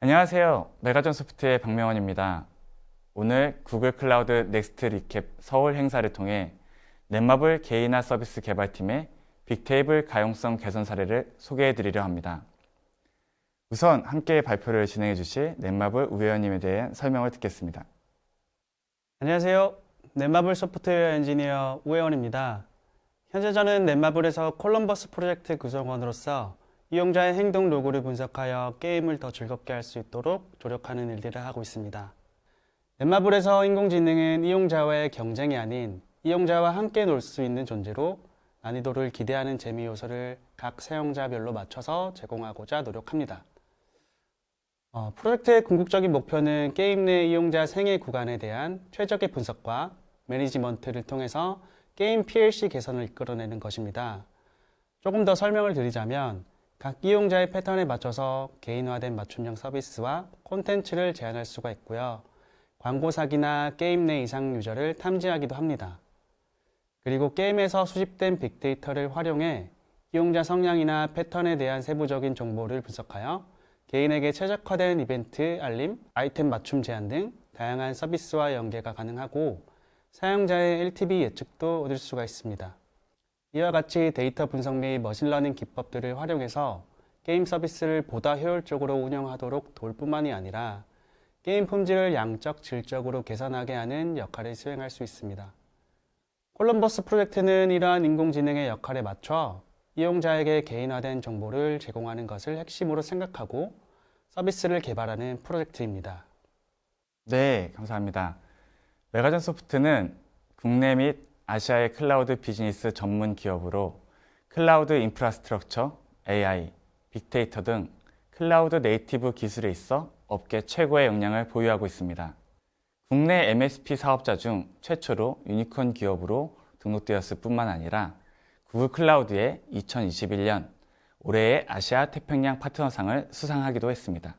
안녕하세요. 메가전소프트의 박명원입니다. 오늘 구글 클라우드 넥스트 리캡 서울 행사를 통해 넷마블 개인화 서비스 개발팀의 빅테이블 가용성 개선 사례를 소개해 드리려 합니다. 우선 함께 발표를 진행해 주실 넷마블 우회원님에 대한 설명을 듣겠습니다. 안녕하세요. 넷마블 소프트웨어 엔지니어 우회원입니다. 현재 저는 넷마블에서 콜럼버스 프로젝트 구성원으로서 이용자의 행동 로그를 분석하여 게임을 더 즐겁게 할 수 있도록 조력하는 일들을 하고 있습니다. 넷마블에서 인공지능은 이용자와의 경쟁이 아닌 이용자와 함께 놀 수 있는 존재로 난이도를 기대하는 재미 요소를 각 사용자별로 맞춰서 제공하고자 노력합니다. 프로젝트의 궁극적인 목표는 게임 내 이용자 생애 구간에 대한 최적의 분석과 매니지먼트를 통해서 게임 PLC 개선을 이끌어내는 것입니다. 조금 더 설명을 드리자면 각 이용자의 패턴에 맞춰서 개인화된 맞춤형 서비스와 콘텐츠를 제안할 수가 있고요. 광고 사기나 게임 내 이상 유저를 탐지하기도 합니다. 그리고 게임에서 수집된 빅데이터를 활용해 이용자 성향이나 패턴에 대한 세부적인 정보를 분석하여 개인에게 최적화된 이벤트, 알림, 아이템 맞춤 제한 등 다양한 서비스와 연계가 가능하고 사용자의 LTV 예측도 얻을 수가 있습니다. 이와 같이 데이터 분석 및 머신러닝 기법들을 활용해서 게임 서비스를 보다 효율적으로 운영하도록 도울 뿐만이 아니라 게임 품질을 양적, 질적으로 개선하게 하는 역할을 수행할 수 있습니다. 콜럼버스 프로젝트는 이러한 인공지능의 역할에 맞춰 이용자에게 개인화된 정보를 제공하는 것을 핵심으로 생각하고 서비스를 개발하는 프로젝트입니다. 네, 감사합니다. 메가전소프트는 국내 및 아시아의 클라우드 비즈니스 전문 기업으로 클라우드 인프라스트럭처, AI, 빅데이터 등 클라우드 네이티브 기술에 있어 업계 최고의 역량을 보유하고 있습니다. 국내 MSP 사업자 중 최초로 유니콘 기업으로 등록되었을 뿐만 아니라 구글 클라우드의 2021년 올해의 아시아 태평양 파트너상을 수상하기도 했습니다.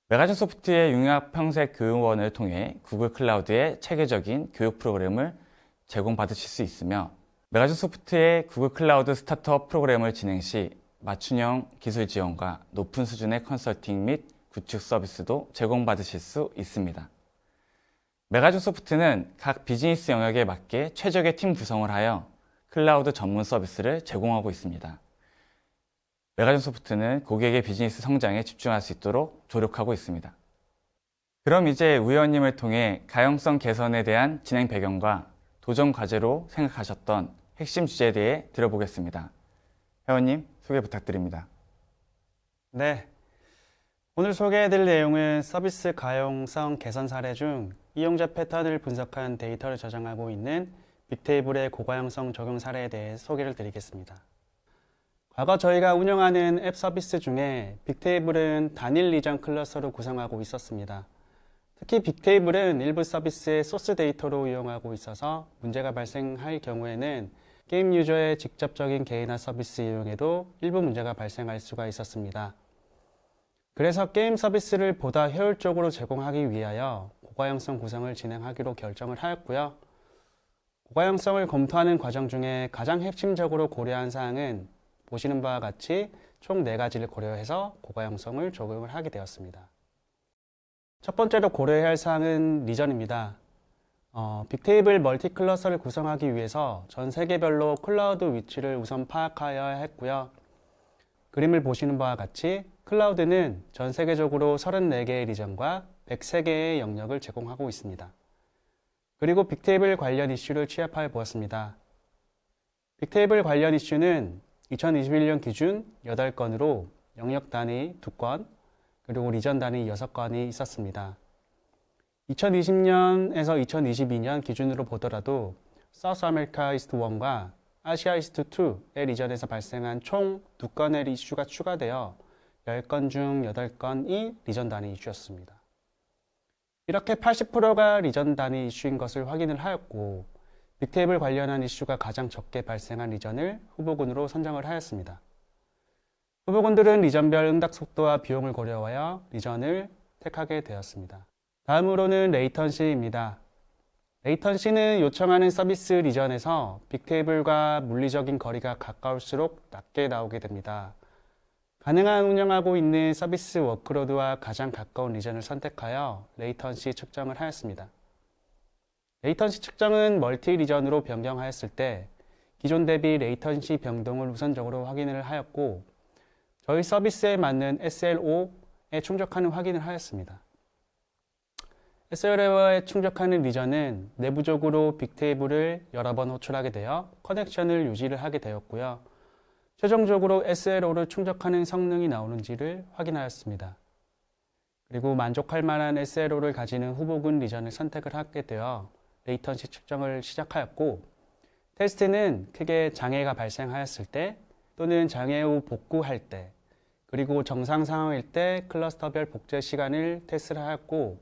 메가전소프트의 융합평생 교육원을 통해 구글 클라우드의 체계적인 교육 프로그램을 제공받으실 수 있으며 메가전소프트의 구글 클라우드 스타트업 프로그램을 진행 시 맞춤형 기술 지원과 높은 수준의 컨설팅 및 구축 서비스도 제공받으실 수 있습니다. 메가전소프트는 각 비즈니스 영역에 맞게 최적의 팀 구성을 하여 클라우드 전문 서비스를 제공하고 있습니다. 메가전소프트는 고객의 비즈니스 성장에 집중할 수 있도록 조력하고 있습니다. 그럼 이제 우회원님을 통해 가용성 개선에 대한 진행 배경과 도전 과제로 생각하셨던 핵심 주제에 대해 들어보겠습니다. 회원님, 소개 부탁드립니다. 네. 오늘 소개해드릴 내용은 서비스 가용성 개선 사례 중 이용자 패턴을 분석한 데이터를 저장하고 있는 빅테이블의 고가용성 적용 사례에 대해 소개를 드리겠습니다. 과거 저희가 운영하는 앱 서비스 중에 빅테이블은 단일 리전 클러스로 구성하고 있었습니다. 특히 빅테이블은 일부 서비스의 소스 데이터로 이용하고 있어서 문제가 발생할 경우에는 게임 유저의 직접적인 개인화 서비스 이용에도 일부 문제가 발생할 수가 있었습니다. 그래서 게임 서비스를 보다 효율적으로 제공하기 위하여 고가용성 구성을 진행하기로 결정을 하였고요. 고가용성을 검토하는 과정 중에 가장 핵심적으로 고려한 사항은 보시는 바와 같이 총 4가지를 고려해서 고가용성을 적용을 하게 되었습니다. 첫 번째로 고려해야 할 사항은 리전입니다. 빅테이블 멀티 클러스터를 구성하기 위해서 전 세계별로 클라우드 위치를 우선 파악하여야 했고요. 그림을 보시는 바와 같이 클라우드는 전 세계적으로 34개의 리전과 103개의 영역을 제공하고 있습니다. 그리고 빅테이블 관련 이슈를 취합하여 보았습니다. 빅테이블 관련 이슈는 2021년 기준 8건으로 영역 단위 2건, 그리고 리전 단위 6건이 있었습니다. 2020년에서 2022년 기준으로 보더라도 사우스 아메리카 이스트 1과 아시아 이스트 2의 리전에서 발생한 총 2건의 이슈가 추가되어 10건 중 8건이 리전 단위 이슈였습니다. 이렇게 80%가 리전 단위 이슈인 것을 확인을 하였고 빅테이블 관련한 이슈가 가장 적게 발생한 리전을 후보군으로 선정을 하였습니다. 후보군들은 리전별 응답 속도와 비용을 고려하여 리전을 택하게 되었습니다. 다음으로는 레이턴시입니다. 레이턴시는 요청하는 서비스 리전에서 빅테이블과 물리적인 거리가 가까울수록 낮게 나오게 됩니다. 가능한 운영하고 있는 서비스 워크로드와 가장 가까운 리전을 선택하여 레이턴시 측정을 하였습니다. 레이턴시 측정은 멀티 리전으로 변경하였을 때 기존 대비 레이턴시 변동을 우선적으로 확인을 하였고 저희 서비스에 맞는 SLO에 충족하는 확인을 하였습니다. SLO에 충족하는 리전은 내부적으로 빅테이블을 여러 번 호출하게 되어 커넥션을 유지를 하게 되었고요. 최종적으로 SLO를 충족하는 성능이 나오는지를 확인하였습니다. 그리고 만족할 만한 SLO를 가지는 후보군 리전을 선택을 하게 되어 레이턴시 측정을 시작하였고 테스트는 크게 장애가 발생하였을 때 또는 장애 후 복구할 때 그리고 정상 상황일 때 클러스터별 복제 시간을 테스트를 하였고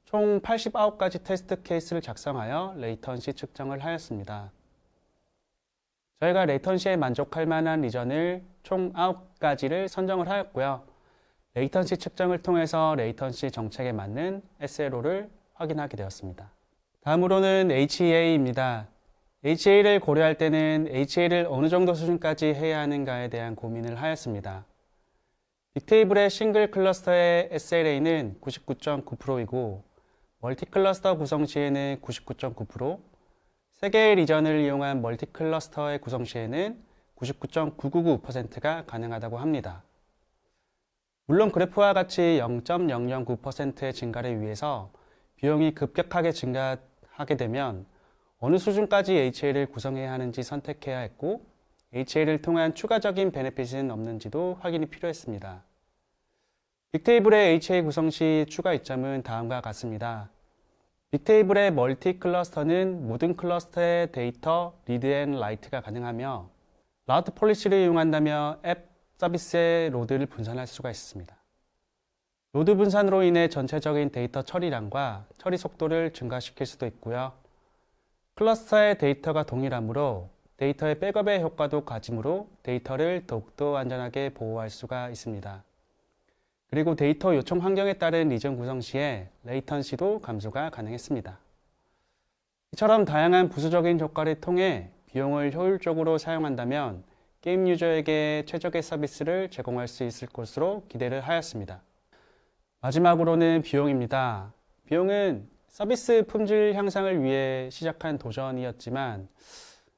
총 89가지 테스트 케이스를 작성하여 레이턴시 측정을 하였습니다. 저희가 레이턴시에 만족할 만한 리전을 총 9가지를 선정을 하였고요. 레이턴시 측정을 통해서 레이턴시 정책에 맞는 SLO를 확인하게 되었습니다. 다음으로는 HEA입니다. HEA를 고려할 때는 HEA를 어느 정도 수준까지 해야 하는가에 대한 고민을 하였습니다. 빅테이블의 싱글 클러스터의 SLA는 99.9%이고 멀티 클러스터 구성 시에는 99.9%, 3개의 리전을 이용한 멀티 클러스터의 구성 시에는 99.999%가 가능하다고 합니다. 물론 그래프와 같이 0.009%의 증가를 위해서 비용이 급격하게 증가하게 되면 어느 수준까지 HA를 구성해야 하는지 선택해야 했고 HA를 통한 추가적인 베네핏은 없는지도 확인이 필요했습니다. 빅테이블의 HA 구성 시 추가 이점은 다음과 같습니다. 빅테이블의 멀티 클러스터는 모든 클러스터의 데이터 리드 앤 라이트가 가능하며 라우트 폴리시를 이용한다며 앱 서비스의 로드를 분산할 수가 있습니다. 로드 분산으로 인해 전체적인 데이터 처리량과 처리 속도를 증가시킬 수도 있고요. 클러스터의 데이터가 동일하므로 데이터의 백업의 효과도 가지므로 데이터를 더욱더 안전하게 보호할 수가 있습니다. 그리고 데이터 요청 환경에 따른 리전 구성 시에 레이턴시도 감소가 가능했습니다. 이처럼 다양한 부수적인 효과를 통해 비용을 효율적으로 사용한다면 게임 유저에게 최적의 서비스를 제공할 수 있을 것으로 기대를 하였습니다. 마지막으로는 비용입니다. 비용은 서비스 품질 향상을 위해 시작한 도전이었지만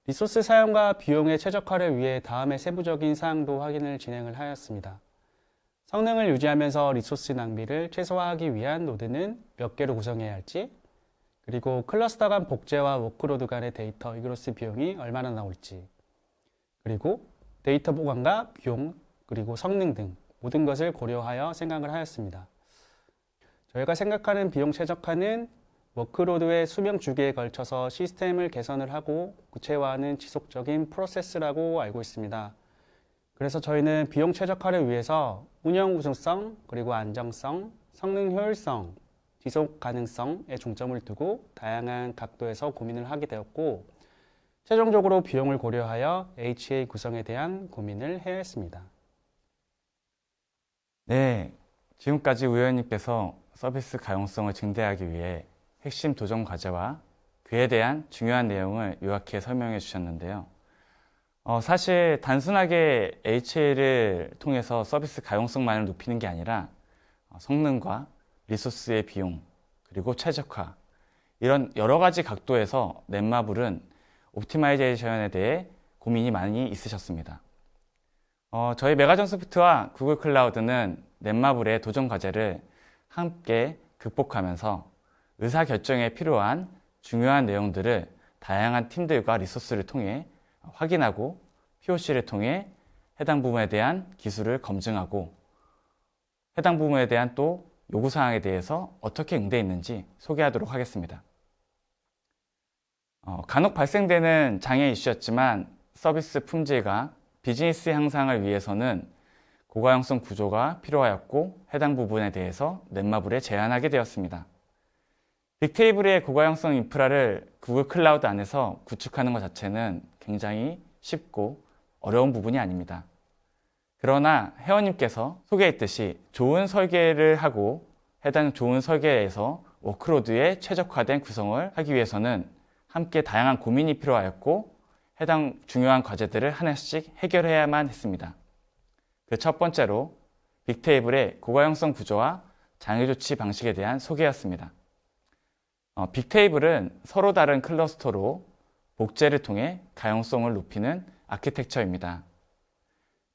리소스 사용과 비용의 최적화를 위해 다음의 세부적인 사항도 확인을 진행을 하였습니다. 성능을 유지하면서 리소스 낭비를 최소화하기 위한 노드는 몇 개로 구성해야 할지, 그리고 클러스터 간 복제와 워크로드 간의 데이터 이그로스 비용이 얼마나 나올지, 그리고 데이터 보관과 비용, 그리고 성능 등 모든 것을 고려하여 생각을 하였습니다. 저희가 생각하는 비용 최적화는 워크로드의 수명 주기에 걸쳐서 시스템을 개선을 하고 구체화하는 지속적인 프로세스라고 알고 있습니다. 그래서 저희는 비용 최적화를 위해서 운영 우수성, 그리고 안정성, 성능 효율성, 지속 가능성에 중점을 두고 다양한 각도에서 고민을 하게 되었고 최종적으로 비용을 고려하여 HA 구성에 대한 고민을 해야 했습니다. 네, 지금까지 우현님께서 서비스 가용성을 증대하기 위해 핵심 도전 과제와 그에 대한 중요한 내용을 요약해 설명해 주셨는데요. 사실 단순하게 HA를 통해서 서비스 가용성만을 높이는 게 아니라 성능과 리소스의 비용, 그리고 최적화 이런 여러 가지 각도에서 넷마블은 옵티마이제이션에 대해 고민이 많이 있으셨습니다. 저희 메가전 소프트와 구글 클라우드는 넷마블의 도전 과제를 함께 극복하면서 의사결정에 필요한 중요한 내용들을 다양한 팀들과 리소스를 통해 확인하고 POC를 통해 해당 부분에 대한 기술을 검증하고 해당 부분에 대한 또 요구사항에 대해서 어떻게 응대했는지 소개하도록 하겠습니다. 간혹 발생되는 장애 이슈였지만 서비스 품질과 비즈니스 향상을 위해서는 고가용성 구조가 필요하였고 해당 부분에 대해서 넷마블에 제안하게 되었습니다. 빅테이블의 고가용성 인프라를 구글 클라우드 안에서 구축하는 것 자체는 굉장히 쉽고 어려운 부분이 아닙니다. 그러나 회원님께서 소개했듯이 좋은 설계를 하고 해당 좋은 설계에서 워크로드에 최적화된 구성을 하기 위해서는 함께 다양한 고민이 필요하였고 해당 중요한 과제들을 하나씩 해결해야만 했습니다. 그 첫 번째로 빅테이블의 고가형성 구조와 장애조치 방식에 대한 소개였습니다. 빅테이블은 서로 다른 클러스터로 복제를 통해 가용성을 높이는 아키텍처입니다.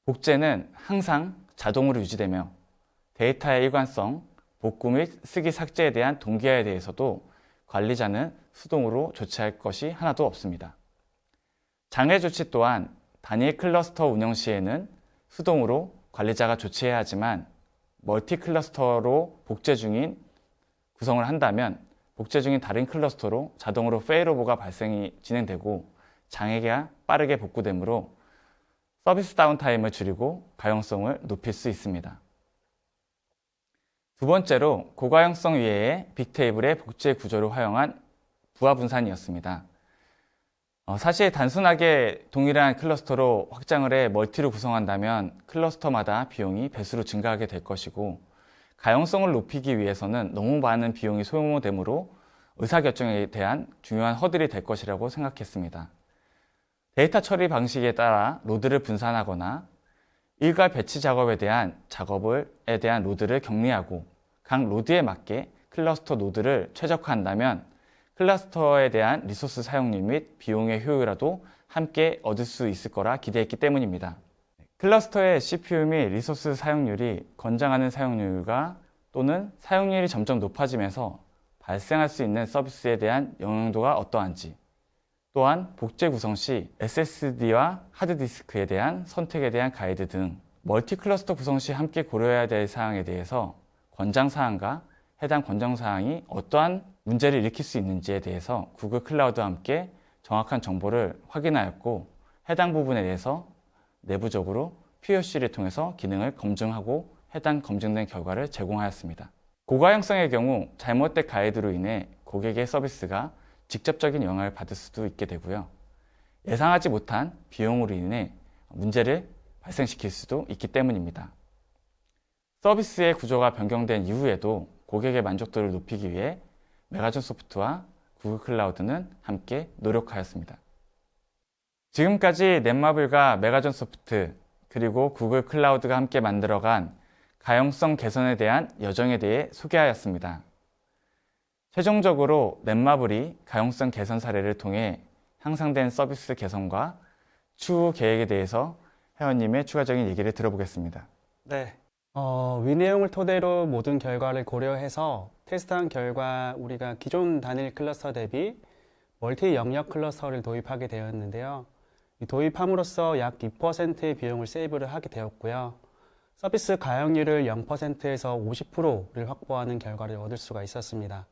복제는 항상 자동으로 유지되며 데이터의 일관성, 복구 및 쓰기 삭제에 대한 동기화에 대해서도 관리자는 수동으로 조치할 것이 하나도 없습니다. 장애 조치 또한 단일 클러스터 운영 시에는 수동으로 관리자가 조치해야 하지만 멀티 클러스터로 복제 중인 구성을 한다면 복제 중인 다른 클러스터로 자동으로 페일오버가 발생이 진행되고 장애가 빠르게 복구되므로 서비스 다운타임을 줄이고 가용성을 높일 수 있습니다. 두 번째로 고가용성 위에 빅테이블의 복제 구조를 활용한 부하 분산이었습니다. 사실 단순하게 동일한 클러스터로 확장을 해 멀티로 구성한다면 클러스터마다 비용이 배수로 증가하게 될 것이고 가용성을 높이기 위해서는 너무 많은 비용이 소모되므로 의사결정에 대한 중요한 허들이 될 것이라고 생각했습니다. 데이터 처리 방식에 따라 로드를 분산하거나 일괄 배치 작업에 대한 로드를 격리하고 각 로드에 맞게 클러스터 노드를 최적화한다면 클러스터에 대한 리소스 사용률 및 비용의 효율화도 함께 얻을 수 있을 거라 기대했기 때문입니다. 클러스터의 CPU 및 리소스 사용률이 권장하는 사용률과 또는 사용률이 점점 높아지면서 발생할 수 있는 서비스에 대한 영향도가 어떠한지, 또한 복제 구성 시 SSD와 하드디스크에 대한 선택에 대한 가이드 등 멀티 클러스터 구성 시 함께 고려해야 될 사항에 대해서 권장사항과 해당 권장사항이 어떠한 문제를 일으킬 수 있는지에 대해서 구글 클라우드와 함께 정확한 정보를 확인하였고 해당 부분에 대해서 내부적으로 POC를 통해서 기능을 검증하고 해당 검증된 결과를 제공하였습니다. 고가형성의 경우 잘못된 가이드로 인해 고객의 서비스가 직접적인 영향을 받을 수도 있게 되고요. 예상하지 못한 비용으로 인해 문제를 발생시킬 수도 있기 때문입니다. 서비스의 구조가 변경된 이후에도 고객의 만족도를 높이기 위해 메가존 소프트와 구글 클라우드는 함께 노력하였습니다. 지금까지 넷마블과 메가존 소프트 그리고 구글 클라우드가 함께 만들어간 가용성 개선에 대한 여정에 대해 소개하였습니다. 최종적으로 넷마블이 가용성 개선 사례를 통해 향상된 서비스 개선과 추후 계획에 대해서 회원님의 추가적인 얘기를 들어보겠습니다. 네. 위 내용을 토대로 모든 결과를 고려해서 테스트한 결과 우리가 기존 단일 클러스터 대비 멀티 영역 클러스터를 도입하게 되었는데요. 도입함으로써 약 2%의 비용을 세이브를 하게 되었고요. 서비스 가용률을 0%에서 50%를 확보하는 결과를 얻을 수가 있었습니다.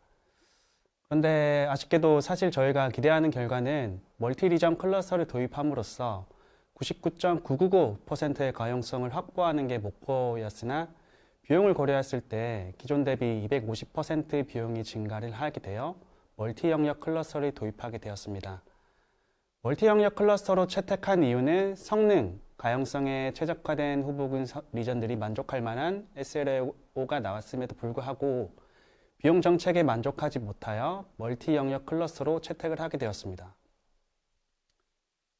그런데 아쉽게도 사실 저희가 기대하는 결과는 멀티 리전 클러스터를 도입함으로써 99.999%의 가용성을 확보하는 게 목표였으나 비용을 고려했을 때 기존 대비 250%의 비용이 증가를 하게 되어 멀티 영역 클러스터를 도입하게 되었습니다. 멀티 영역 클러스터로 채택한 이유는 성능, 가용성에 최적화된 후보군 리전들이 만족할 만한 SLO가 나왔음에도 불구하고 비용 정책에 만족하지 못하여 멀티 영역 클러스터로 채택을 하게 되었습니다.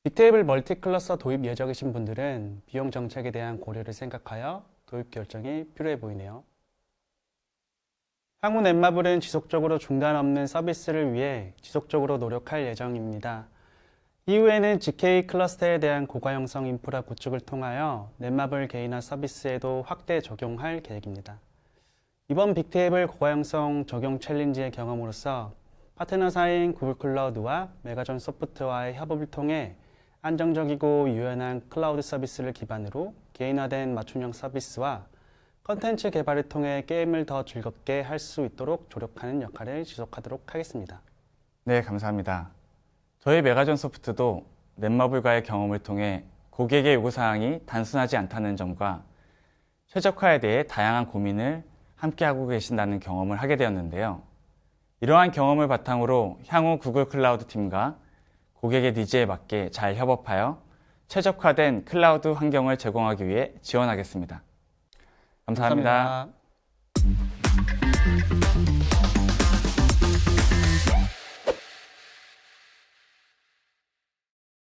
빅테이블 멀티 클러스터 도입 예정이신 분들은 비용 정책에 대한 고려를 생각하여 도입 결정이 필요해 보이네요. 향후 넷마블은 지속적으로 중단 없는 서비스를 위해 지속적으로 노력할 예정입니다. 이후에는 GK 클러스터에 대한 고가형성 인프라 구축을 통하여 넷마블 개인화 서비스에도 확대 적용할 계획입니다. 이번 빅테이블 고가형성 적용 챌린지의 경험으로서 파트너사인 구글 클라우드와 메가존 소프트와의 협업을 통해 안정적이고 유연한 클라우드 서비스를 기반으로 개인화된 맞춤형 서비스와 컨텐츠 개발을 통해 게임을 더 즐겁게 할 수 있도록 조력하는 역할을 지속하도록 하겠습니다. 네, 감사합니다. 저희 메가존 소프트도 넷마블과의 경험을 통해 고객의 요구사항이 단순하지 않다는 점과 최적화에 대해 다양한 고민을 함께하고 계신다는 경험을 하게 되었는데요. 이러한 경험을 바탕으로 향후 구글 클라우드 팀과 고객의 니즈에 맞게 잘 협업하여 최적화된 클라우드 환경을 제공하기 위해 지원하겠습니다. 감사합니다. 감사합니다.